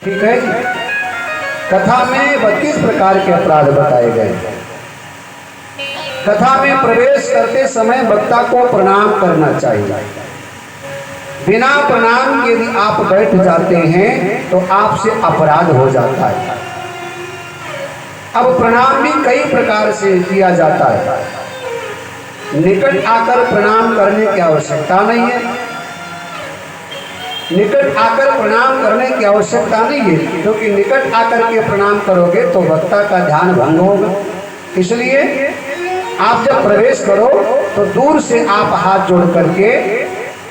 ठीक है जी। कथा में 32 प्रकार के अपराध बताए गए। कथा में प्रवेश करते समय वक्ता को प्रणाम करना चाहिए। बिना प्रणाम के यदि आप बैठ जाते हैं तो आपसे अपराध हो जाता है। अब प्रणाम भी कई प्रकार से किया जाता है। निकट आकर प्रणाम करने की आवश्यकता नहीं है। निकट आकर प्रणाम करने की आवश्यकता नहीं है, क्योंकि निकट आकर के प्रणाम करोगे तो वक्ता का ध्यान भंग होगा। इसलिए आप जब प्रवेश करो तो दूर से आप हाथ जोड़ करके,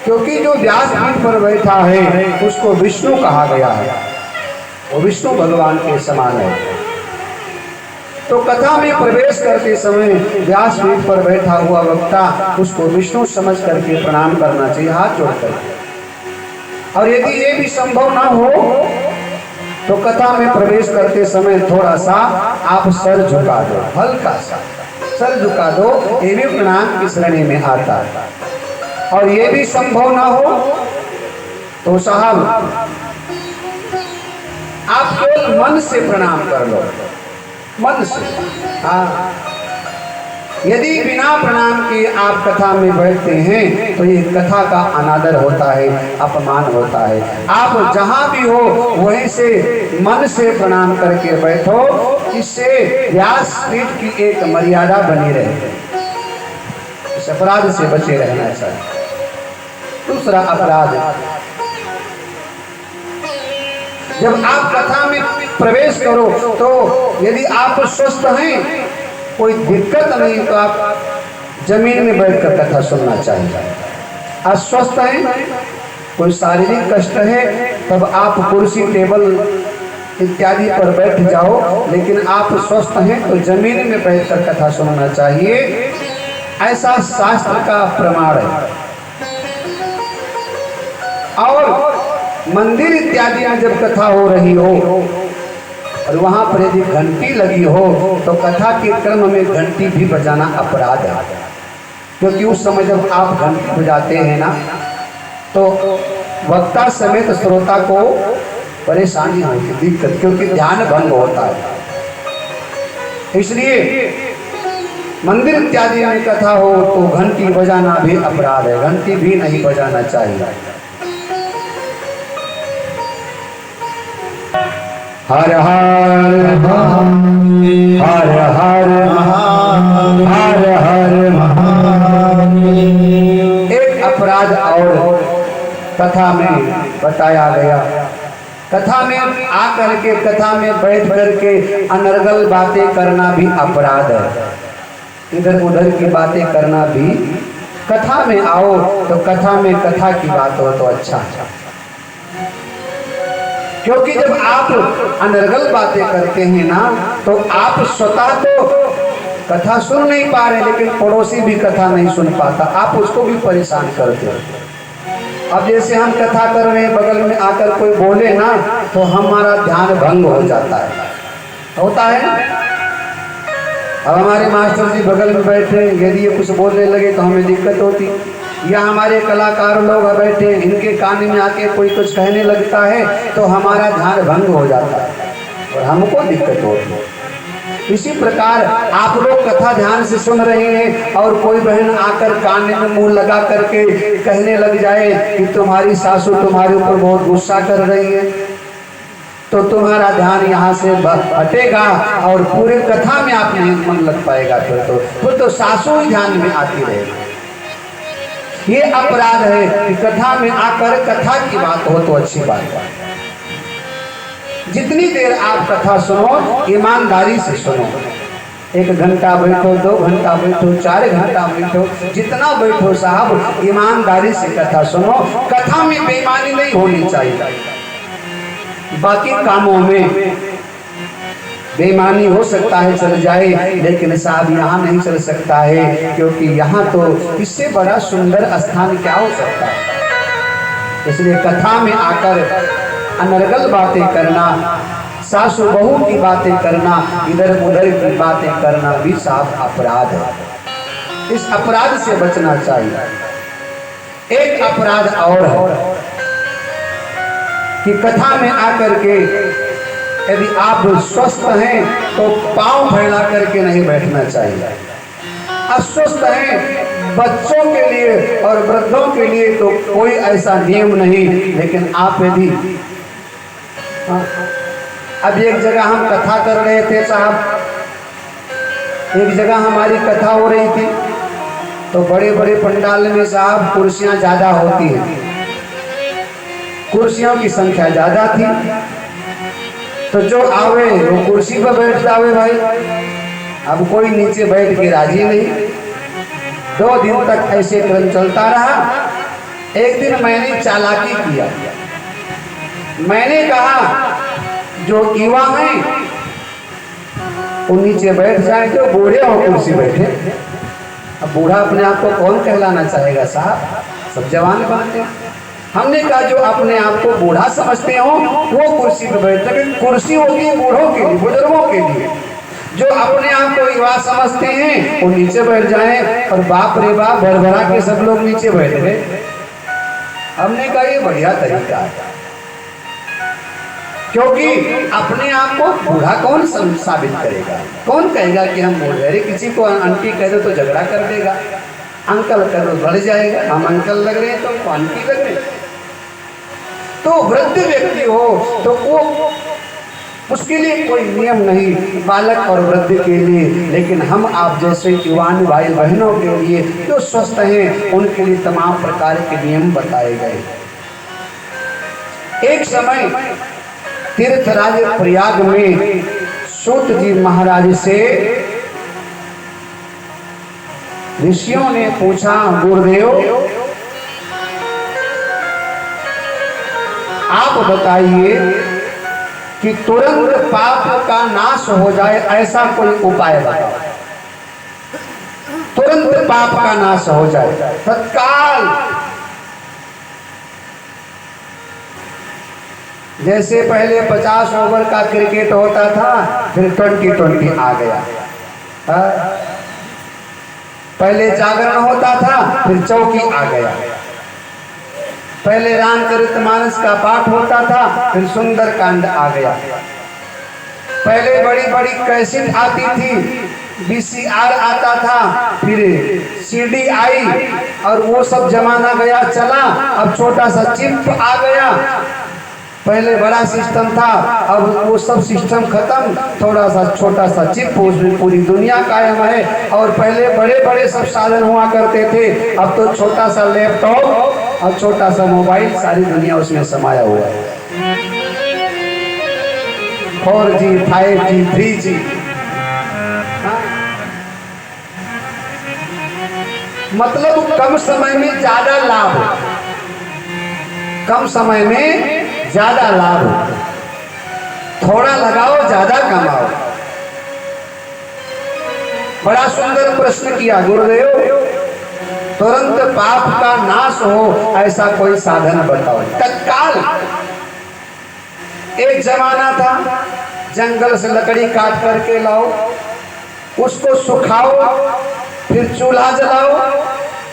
क्योंकि जो व्यासपीठ पर बैठा है उसको विष्णु कहा गया है, वो विष्णु भगवान के समान है। तो कथा में प्रवेश करते समय व्यासपीठ पर बैठा हुआ वक्ता उसको विष्णु समझ करके प्रणाम करना चाहिए, हाथ जोड़ करके। और यदि ये भी संभव ना हो तो कथा में प्रवेश करते समय थोड़ा सा आप सर झुका दो, हल्का सा सर झुका दो, ये भी प्रणाम की श्रेणी में आता है। और ये भी संभव ना हो तो साहब आप केवल मन से प्रणाम कर लो, मन से। हाँ, यदि बिना प्रणाम के आप कथा में बैठते हैं तो ये कथा का अनादर होता है, अपमान होता है। आप जहां भी हो वहीं से मन से प्रणाम करके बैठो, इससे व्यासपीठ की एक मर्यादा बनी रहे, इस अपराध से बचे रहना चाहिए। दूसरा अपराध, जब आप कथा में प्रवेश करो तो यदि आप स्वस्थ हैं, कोई दिक्कत नहीं, तो आप जमीन में बैठकर कथा सुनना चाहिए। अस्वस्थ हैं, कोई शारीरिक कष्ट है, तब आप कुर्सी टेबल इत्यादि पर बैठ जाओ, लेकिन आप स्वस्थ हैं तो जमीन में बैठकर कथा सुनना चाहिए, ऐसा शास्त्र का प्रमाण है। और मंदिर इत्यादि में जब कथा हो रही हो और वहां पर यदि घंटी लगी हो तो कथा के क्रम में घंटी भी बजाना अपराध है, क्योंकि उस समय जब आप घंटी बजाते हैं ना तो वक्ता समेत श्रोता को परेशानी होती, दिक्कत, क्योंकि ध्यान भंग होता है। इसलिए मंदिर इत्यादि में कथा हो तो घंटी बजाना भी अपराध है, घंटी भी नहीं बजाना चाहिए। हर हर महादेव, हर हर महादेव, हर हर महादेव। एक अपराध और कथा में बताया गया। कथा में आकर के, कथा में बैठ करके अनर्गल बातें करना भी अपराध है। इधर उधर की बातें करना भी, कथा में आओ तो कथा में कथा की बात हो तो अच्छा है, क्योंकि जब आप अनर्गल बातें करते हैं ना तो आप स्वतः तो कथा सुन नहीं पा रहे, लेकिन पड़ोसी भी कथा नहीं सुन पाता, आप उसको भी परेशान करते हो। अब जैसे हम कथा कर रहे हैं, बगल में आकर कोई बोले ना तो हमारा ध्यान भंग हो जाता है, होता है। अब हमारे मास्टर जी बगल में बैठे, यदि ये कुछ बोलने लगे तो हमें दिक्कत होती, या हमारे कलाकार लोग बैठे, इनके कान में आके कोई कुछ कहने लगता है तो हमारा ध्यान भंग हो जाता है और हमको दिक्कत होती है। इसी प्रकार आप लोग कथा ध्यान से सुन रहे हैं और कोई बहन आकर कान में मुंह लगा करके कहने लग जाए कि तुम्हारी सासू तुम्हारे ऊपर बहुत गुस्सा कर रही है, तो तुम्हारा ध्यान यहाँ से हटेगा और पूरे कथा में आप नहीं मन लग पाएगा, फिर तो सासू ही ध्यान में आती रहेगी। ये अपराध है कि कथा में आकर कथा की बात हो तो अच्छी बात है। जितनी देर आप कथा सुनो ईमानदारी से सुनो, 1 घंटा बैठो, 2 घंटा बैठो, 4 घंटा बैठो, जितना बैठो साहब ईमानदारी से कथा सुनो। कथा में बेईमानी नहीं होनी चाहिए। बाकी कामों में बेईमानी हो सकता है, चल जाए, लेकिन साहब यहाँ नहीं चल सकता है, क्योंकि यहाँ तो इससे बड़ा सुंदर स्थान क्या हो सकता है। इसलिए कथा में आकर अनर्गल बातें करना, सासू बहू की बातें करना, इधर उधर की बातें करना भी साफ अपराध है। इस अपराध से बचना चाहिए। एक अपराध और है कि कथा में आकर के यदि आप स्वस्थ हैं तो पांव फैला करके नहीं बैठना चाहिए। अस्वस्थ हैं बच्चों के लिए और वृद्धों के लिए तो कोई ऐसा नियम नहीं, लेकिन आप यदि अब एक जगह हम कथा कर रहे थे साहब, एक जगह हमारी कथा हो रही थी तो बड़े बड़े पंडाल में साहब कुर्सियां ज्यादा होती हैं, कुर्सियों की संख्या ज्यादा थी, तो जो आवे वो कुर्सी पर बैठ जावे भाई। अब कोई नीचे बैठ के राजी नहीं। 2 दिन तक ऐसे क्रम चलता रहा। एक दिन मैंने चालाकी किया, मैंने कहा जो युवा हैं वो नीचे बैठ जाए, जो बूढ़े हो कुर्सी बैठे। अब बूढ़ा अपने आप को कौन कहलाना चाहेगा साहब, सब जवान बनते हैं। हमने कहा जो अपने आप को बूढ़ा समझते हो वो कुर्सी पर बैठ, लेकिन कुर्सी होती है बूढ़ों के लिए, बुजुर्गों के लिए। जो अपने आप को युवा समझते हैं वो नीचे बैठ जाएं, और बाप रे बाप भरभरा के सब लोग नीचे बैठ गए। हमने कहा ये बढ़िया तरीका है, क्योंकि अपने आप को बूढ़ा कौन साबित करेगा, कौन कहेगा कि हम बूढ़े। अरे किसी को आंटी कह दो तो झगड़ा कर देगा, अंकल कह दो बढ़ जाएगा, हम अंकल लग रहे हैं तो हमको आंटी लग रहे हैं। तो वृद्ध व्यक्ति हो तो वो उसके लिए कोई नियम नहीं, बालक और वृद्ध के लिए। लेकिन हम आप जैसे युवान भाई बहनों के लिए जो स्वस्थ हैं उनके लिए तमाम प्रकार के नियम बताए गए। एक समय तीर्थराज प्रयाग में सूत जी महाराज से ऋषियों ने पूछा, गुरुदेव आप बताइए कि तुरंत पाप का नाश हो जाए ऐसा कोई उपाय बताओ, तुरंत पाप का नाश हो जाए तत्काल। जैसे पहले 50 ओवर का क्रिकेट होता था, फिर 20-20 आ गया। पहले जागरण होता था, फिर चौकी आ गया। पहले रामचरितमानस का पाठ होता था, फिर सुंदरकांड आ गया। पहले बड़ी बड़ी कैसेट आती थी, VCR आता था, फिर CD आई, और वो सब जमाना गया चला। अब छोटा सा चिप आ गया। पहले बड़ा सिस्टम था, अब वो सब सिस्टम खत्म, थोड़ा सा छोटा सा चिप, उसमें पूरी दुनिया कायम है। और पहले बड़े बड़े सब साधन हुआ करते थे, अब तो छोटा सा लैपटॉप और छोटा सा मोबाइल, सारी दुनिया उसमें समाया हुआ है। 4G 5G 3G। मतलब कम समय में ज्यादा लाभ, कम समय में ज्यादा लाभ, थोड़ा लगाओ ज्यादा कमाओ। बड़ा सुंदर प्रश्न किया गुरुदेव, तुरंत पाप का नाश हो ऐसा कोई साधन बताओ तत्काल। एक जमाना था, जंगल से लकड़ी काट करके लाओ, उसको सुखाओ, फिर चूल्हा जलाओ,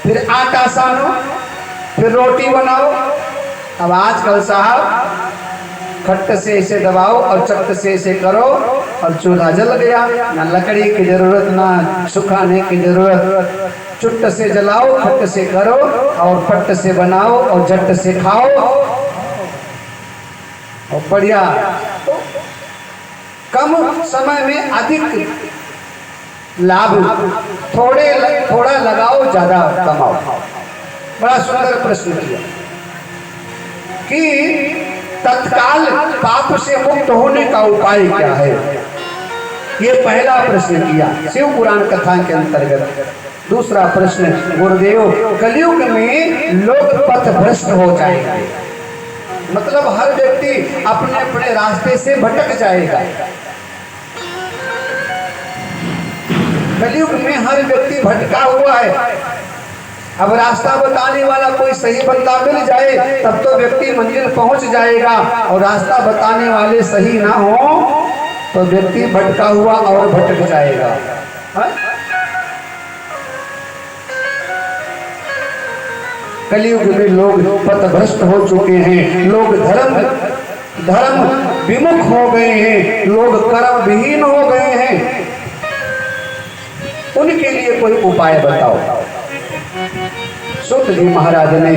फिर आटा सानो, फिर रोटी बनाओ। अब आजकल साहब खट्ट से इसे दबाओ और चट्ट से इसे करो और चूल्हा जल गया। ना लकड़ी की जरूरत, ना सुखाने की जरूरत, चुट्ट से जलाओ, खट्ट से करो और फट्ट से बनाओ और झट्ट से खाओ और बढ़िया। तो कम समय में अधिक लाभ, थोड़ा लगाओ ज्यादा कमाओ। बड़ा सुंदर प्रश्न किया कि तत्काल पाप से मुक्त होने का उपाय क्या है, ये पहला प्रश्न किया शिव पुराण कथा के अंतर्गत। दूसरा प्रश्न, गुरुदेव कलयुग में लोग पथ भ्रष्ट हो जाएंगे, मतलब हर व्यक्ति अपने अपने रास्ते से भटक जाएगा। कलयुग में हर व्यक्ति भटका हुआ है। अब रास्ता बताने वाला कोई सही बंदा मिल जाए तब तो व्यक्ति मंजिल पहुंच जाएगा, और रास्ता बताने वाले सही ना हो तो व्यक्ति भटका हुआ और भटक जाएगा। कलयुग में लोग पथभ्रष्ट हो चुके हैं। लोग धर्म विमुख हो गए हैं, लोग कर्म विहीन हो गए हैं, उनके लिए कोई उपाय बताओ। सूत जी महाराज ने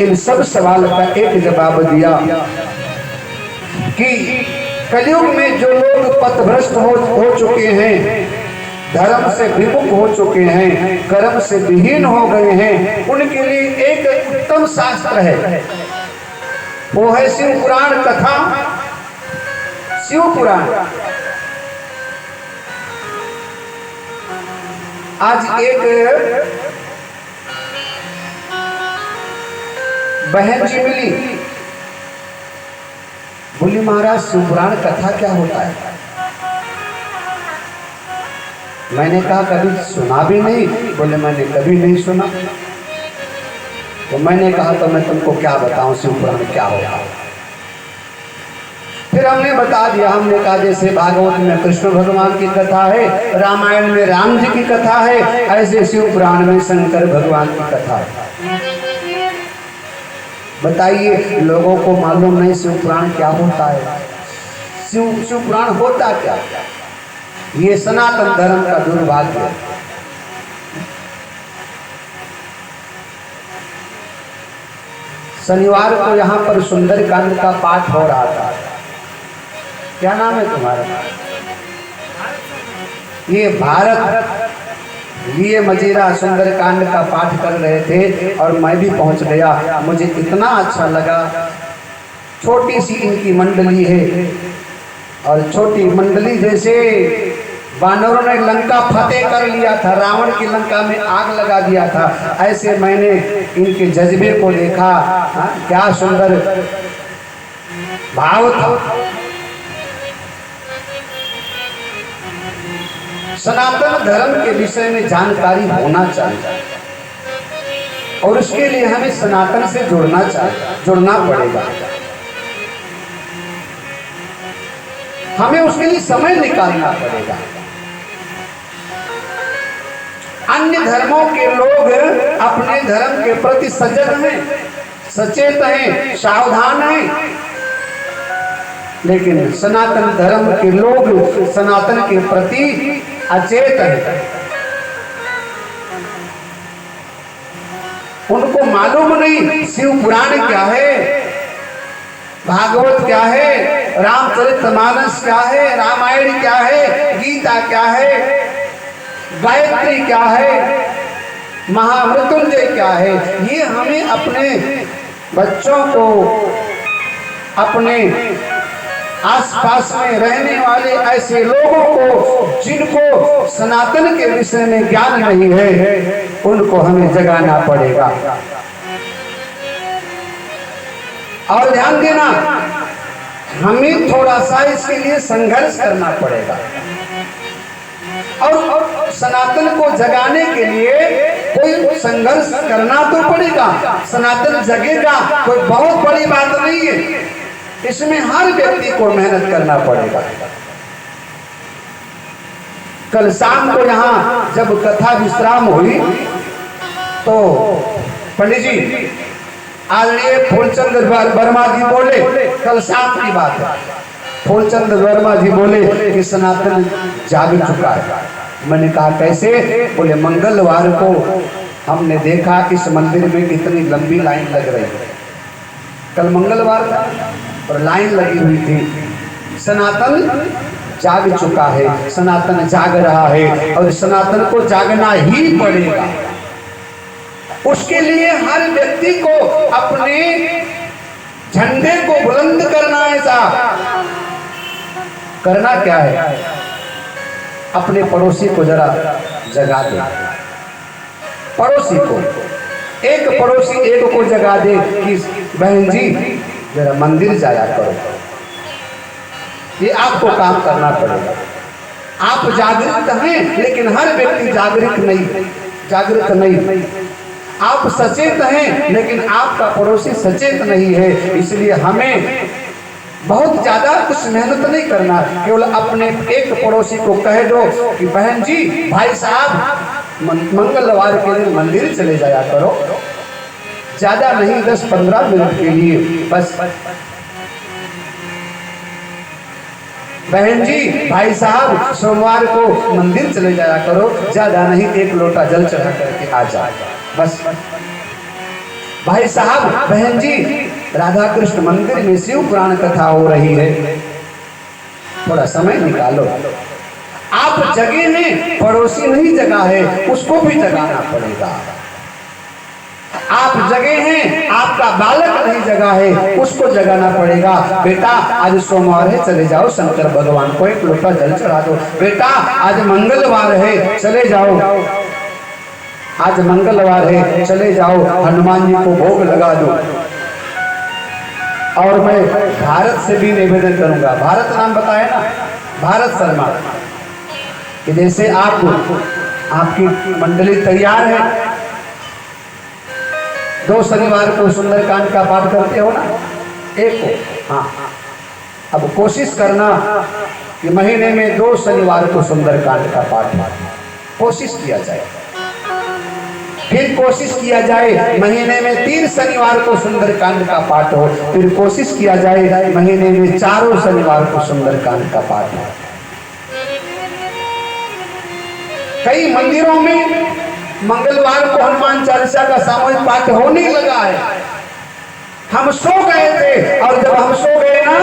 इन सब सवाल का एक जवाब दिया कि कलयुग में जो लोग पथभ्रष्ट हो चुके हैं, धर्म से विमुख हो चुके हैं, कर्म से विहीन हो गए हैं, उनके लिए एक उत्तम शास्त्र है, वो है शिव पुराण कथा। शिव पुराण। आज एक बहन जी मिली, बोली महाराज शिव पुराण कथा क्या होता है? मैंने कहा कभी सुना भी नहीं। बोले मैंने कभी नहीं सुना। तो मैंने कहा तो मैं तुमको क्या बताऊं शिव पुराण क्या होगा। फिर हमने बता दिया। हमने कहा जैसे भागवत में कृष्ण भगवान की कथा है, रामायण में राम जी की कथा है, ऐसे शिव पुराण में शंकर भगवान की कथा है। बताइए, लोगों को मालूम नहीं शिव पुराण क्या होता है। शिव पुराण होता क्या? ये सनातन धर्म का दुर्भाग्य है। शनिवार को यहाँ पर सुंदरकांड का पाठ हो रहा था। क्या नाम है तुम्हारा? ये भारत लिए मजीरा सुंदरकांड का पाठ कर रहे थे और मैं भी पहुंच गया। मुझे इतना अच्छा लगा। छोटी सी इनकी मंडली है और छोटी मंडली जैसे वानरों ने लंका फतेह कर लिया था, रावण की लंका में आग लगा दिया था, ऐसे मैंने इनके जज्बे को देखा। क्या सुंदर भाव था। सनातन धर्म के विषय में जानकारी होना चाहिए और उसके लिए हमें सनातन से जुड़ना पड़ेगा। हमें उसके लिए समय निकालना पड़ेगा। अन्य धर्मों के लोग अपने धर्म के प्रति सजग हैं, सचेत हैं, सावधान हैं, लेकिन सनातन धर्म के लोग सनातन के प्रति अचेत हैं। उनको मालूम नहीं शिव पुराण क्या है, भागवत क्या है, रामचरितमानस क्या है, रामायण क्या है, गीता क्या है, गायत्री क्या है, महामृत्युंजय क्या है। ये हमें अपने बच्चों को, अपने आसपास में रहने वाले ऐसे लोगों को जिनको सनातन के विषय में ज्ञान नहीं है, उनको हमें जगाना पड़ेगा। और ध्यान देना, हमें थोड़ा सा इसके लिए संघर्ष करना पड़ेगा। और सनातन को जगाने के लिए कोई संघर्ष करना तो पड़ेगा। सनातन जगेगा कोई बहुत बड़ी बात नहीं है, इसमें हर व्यक्ति को मेहनत करना पड़ेगा। कल शाम को यहाँ जब कथा विश्राम हुई तो पंडित जी आदरणीय फूलचंद वर्मा जी बोले, कल शाम की बात है, फूलचंद वर्मा जी बोले कि सनातन जाग चुका है। मैंने कहा कैसे? बोले मंगलवार को हमने देखा इस मंदिर में कितनी लंबी लाइन लग रही है। कल मंगलवार था और लाइन लगी हुई थी। सनातन जाग चुका है, सनातन जाग रहा है और सनातन को जागना ही पड़ेगा। उसके लिए हर व्यक्ति को अपने झंडे को बुलंद करना है। करना क्या है? अपने पड़ोसी को जरा जगा दे। पड़ोसी को, एक पड़ोसी एक को जगा दे कि बहन जी जरा मंदिर जाया करो। ये आपको काम करना पड़ेगा। आप जागृत हैं लेकिन हर व्यक्ति जागृत नहीं। आप सचेत हैं लेकिन आपका पड़ोसी सचेत नहीं है। इसलिए हमें बहुत ज्यादा कुछ मेहनत नहीं करना, केवल अपने एक पड़ोसी को कह दो कि बहन जी, भाई साहब मंगलवार के दिन मंदिर चले जाया करो। ज्यादा नहीं, 10-15 मिनट के लिए बस। बहन जी, भाई साहब सोमवार को मंदिर चले जाया करो, ज्यादा नहीं 1 लोटा जल चढ़ा करके आ जाओ बस। भाई साहब, बहन जी, राधा कृष्ण मंदिर में शिव पुराण कथा हो रही है, थोड़ा समय निकालो। आप जगे हैं, पड़ोसी नहीं जगा है, उसको भी जगाना पड़ेगा। आप जगे हैं, आपका बालक नहीं जगा है, उसको जगाना पड़ेगा। बेटा आज सोमवार है, चले जाओ शंकर भगवान को 1 लोटा जल चढ़ा दो। बेटा आज मंगलवार है, चले जाओ, आज मंगलवार है, चले जाओ हनुमान जी को भोग लगा दो। और मैं भारत से भी निवेदन करूंगा, भारत नाम बताया ना, भारत शर्मा, कि जैसे आपकी मंडली तैयार है, 2 शनिवार को सुंदरकांड का पाठ करते हो ना, 1 को, हाँ, अब कोशिश करना कि महीने में 2 शनिवार को सुंदरकांड का पाठ कोशिश किया जाए। फिर कोशिश किया जाए महीने में 3 शनिवार को सुंदरकांड का पाठ हो। फिर कोशिश किया जाए महीने में 4 शनिवार को सुंदरकांड का पाठ हो। कई मंदिरों में मंगलवार को हनुमान चालीसा का सामूहिक पाठ होने लगा है। हम सो गए थे, और जब हम सो गए ना,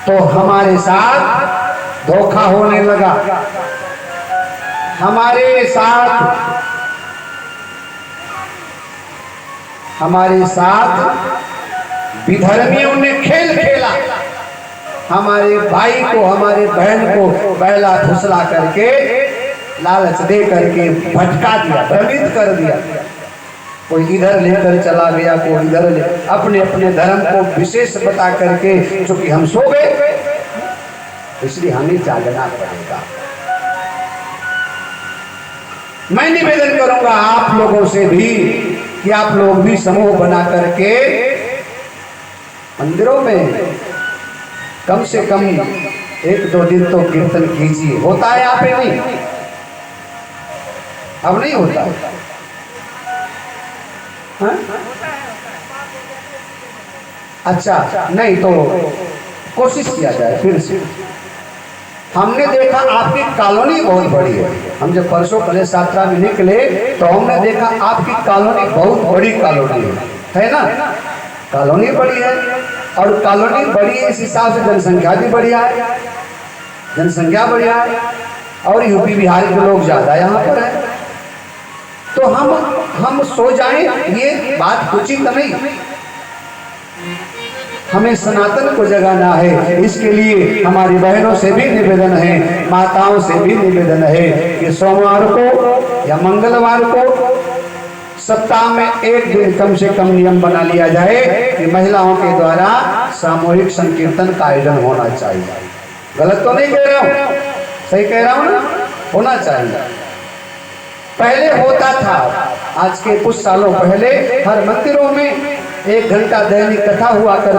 तो हमारे साथ धोखा होने लगा। हमारे साथ विधर्मियों ने खेल खेला। हमारे भाई को, हमारे बहन को बहला फुसला करके, लालच दे करके भटका दिया, भ्रमित कर दिया। कोई इधर लेकर चला गया, कोई इधर अपने अपने धर्म को विशेष बता करके, चूंकि हम सो गए इसलिए हमें जागना पड़ेगा। मैं निवेदन करूंगा आप लोगों से भी कि आप लोग भी समूह बना करके मंदिरों में कम से कम 1-2 दिन तो कीर्तन कीजिए। होता है आप पे? नहीं, अब नहीं होता है। अच्छा, नहीं तो कोशिश किया जाए फिर से। हमने देखा आपकी कॉलोनी बहुत बड़ी है। हम जब परसों कलेश यात्रा में निकले तो हमने देखा आपकी कॉलोनी बहुत बड़ी कॉलोनी है ना। कॉलोनी बड़ी है, और कॉलोनी बड़ी है, इस हिसाब से जनसंख्या भी बढ़िया है, जनसंख्या बढ़िया है, और यूपी बिहार के लोग ज्यादा यहाँ पर है। तो हम सो जाएं, ये बात उचित नहीं। हमें सनातन को जगाना है। इसके लिए हमारी बहनों से भी निवेदन है, माताओं से भी निवेदन है कि सोमवार को या मंगलवार को सप्ताह में 1 दिन कम से कम नियम बना लिया जाए कि महिलाओं के द्वारा सामूहिक संकीर्तन का आयोजन होना चाहिए। गलत तो नहीं कह रहा हूँ, सही कह रहा हूँ ना? होना चाहिए। पहले होता था, आज के कुछ सालों पहले हर मंदिरों में 1 घंटा दैनिक कथा हुआ कर